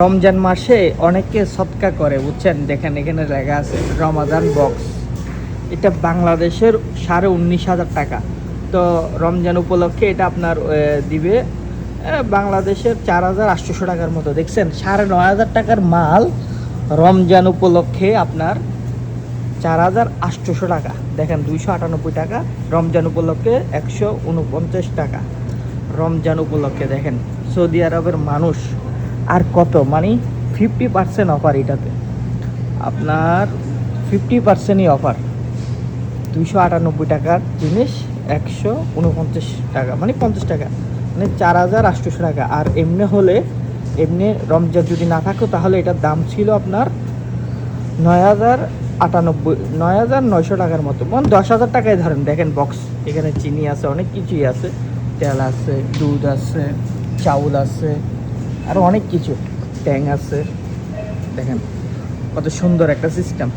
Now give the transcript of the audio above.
রমজান মাসে অনেকে সদকা করে বুঝছেন, দেখেন এখানে লেখা আছে রমাদান বক্স। এটা বাংলাদেশের 19,500 টাকা। তো রমজান উপলক্ষে এটা আপনার দিবে বাংলাদেশের 4,800 টাকার মতো। দেখছেন 9,500 টাকার মাল রমজান উপলক্ষে আপনার 4,800 টাকা। দেখেন 298 টাকা রমজান উপলক্ষে, 149 টাকা রমজান উপলক্ষে। দেখেন সৌদি আরবের মানুষ আর কত, মানে 50% অফার। এটাতে আপনার 50%ই অফার। 298 টাকার জিনিস 149 টাকা, মানে 50 টাকা, মানে 4,800 টাকা। আর এমনি হলে, এমনি রমজান যদি না থাকতো তাহলে এটার দাম ছিল আপনার 9,900 টাকার মতো, মানে 10,000 টাকায় ধরেন। দেখেন বক্স, এখানে চিনি আছে, অনেক কিছুই আছে, তেল আছে, দুধ আছে, চাউল আছে, আরও অনেক কিছু, ট্যাং আছে। দেখেন কত সুন্দর একটা সিস্টেম।